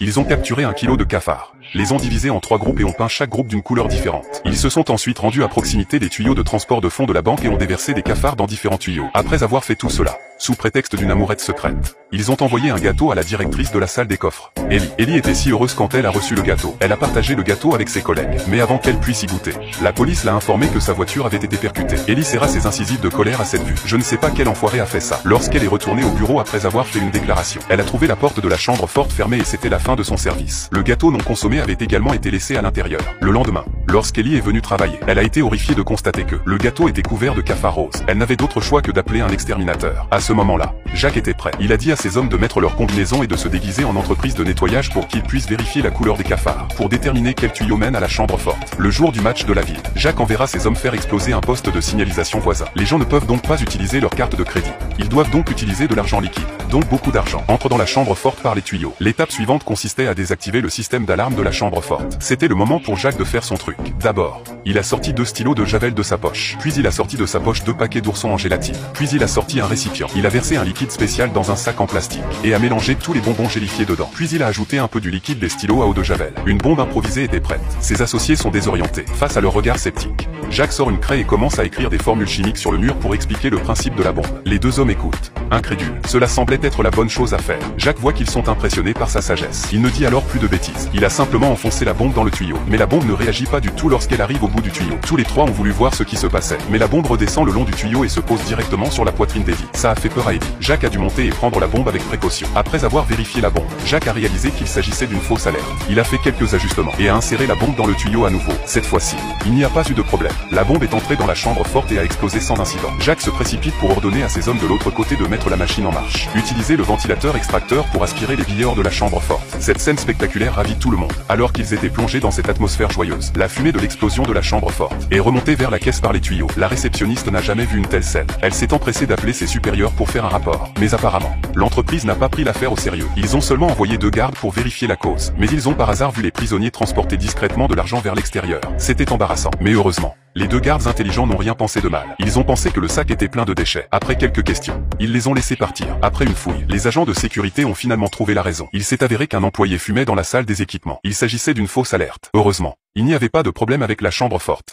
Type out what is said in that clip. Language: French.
Ils ont capturé 1 kilo de cafards, les ont divisés en 3 groupes et ont peint chaque groupe d'une couleur différente. Ils se sont ensuite rendus à proximité des tuyaux de transport de fonds de la banque et ont déversé des cafards dans différents tuyaux. Après avoir fait tout cela, sous prétexte d'une amourette secrète, ils ont envoyé un gâteau à la directrice de la salle des coffres. Ellie était si heureuse quand elle a reçu le gâteau. Elle a partagé le gâteau avec ses collègues. Mais avant qu'elle puisse y goûter, la police l'a informé que sa voiture avait été percutée. Ellie serra ses incisives de colère à cette vue. Je ne sais pas quel enfoiré a fait ça. Lorsqu'elle est retournée au bureau après avoir fait une déclaration, elle a trouvé la porte de la chambre forte fermée et c'était la fin de son service. Le gâteau non consommé avait également été laissé à l'intérieur. Le lendemain, lorsqu'Ellie est venue travailler, elle a été horrifiée de constater que le gâteau était couvert de cafards roses. Elle n'avait d'autre choix que d'appeler un exterminateur. À ce moment-là, Jack était prêt. Il a dit à ses hommes de mettre leur combinaison et de se déguiser en entreprise de nettoyage pour qu'ils puissent vérifier la couleur des cafards, pour déterminer quel tuyau mène à la chambre forte. Le jour du match de la ville, Jack enverra ses hommes faire exploser un poste de signalisation voisin. Les gens ne peuvent donc pas utiliser leur carte de crédit. Ils doivent donc utiliser de l'argent liquide. Donc beaucoup d'argent entre dans la chambre forte par les tuyaux. L'étape suivante consistait à désactiver le système d'alarme de la chambre forte. C'était le moment pour Jack de faire son truc. D'abord, il a sorti 2 stylos de javel de sa poche. Puis il a sorti de sa poche 2 paquets d'oursons en gélatine. Puis il a sorti un récipient. Il a versé un liquide spécial dans un sac en plastique et a mélangé tous les bonbons gélifiés dedans. Puis il a ajouté un peu du liquide des stylos à eau de javel. Une bombe improvisée était prête. Ses associés sont désorientés face à leur regard sceptique. Jack sort une craie et commence à écrire des formules chimiques sur le mur pour expliquer le principe de la bombe. Les 2 hommes écoutent, incrédules. Cela semblait être la bonne chose à faire. Jack voit qu'ils sont impressionnés par sa sagesse. Il ne dit alors plus de bêtises. Il a simplement enfoncé la bombe dans le tuyau. Mais la bombe ne réagit pas du tout lorsqu'elle arrive au bout du tuyau. Tous les 3 ont voulu voir ce qui se passait. Mais la bombe redescend le long du tuyau et se pose directement sur la poitrine d'Eddie. Ça a fait peur à Eddie. Jack a dû monter et prendre la bombe avec précaution. Après avoir vérifié la bombe, Jack a réalisé qu'il s'agissait d'une fausse alerte. Il a fait quelques ajustements et a inséré la bombe dans le tuyau à nouveau. Cette fois-ci, il n'y a pas eu de problème. La bombe est entrée dans la chambre forte et a explosé sans incident. Jack se précipite pour ordonner à ses hommes de l'autre côté de mettre la machine en marche. Utiliser le ventilateur extracteur pour aspirer les billets hors de la chambre forte. Cette scène spectaculaire ravit tout le monde. Alors qu'ils étaient plongés dans cette atmosphère joyeuse, la fumée de l'explosion de la chambre forte est remontée vers la caisse par les tuyaux. La réceptionniste n'a jamais vu une telle scène. Elle s'est empressée d'appeler ses supérieurs pour faire un rapport. Mais apparemment, l'entreprise n'a pas pris l'affaire au sérieux. Ils ont seulement envoyé 2 gardes pour vérifier la cause. Mais ils ont par hasard vu les prisonniers transporter discrètement de l'argent vers l'extérieur. C'était embarrassant. Mais heureusement, les 2 gardes intelligents n'ont rien pensé de mal. Ils ont pensé que le sac était plein de déchets. Après quelques questions, ils les ont laissés partir. Après une fouille, les agents de sécurité ont finalement trouvé la raison. Il s'est avéré qu'un employé fumait dans la salle des équipements. Il s'agissait d'une fausse alerte. Heureusement, il n'y avait pas de problème avec la chambre forte.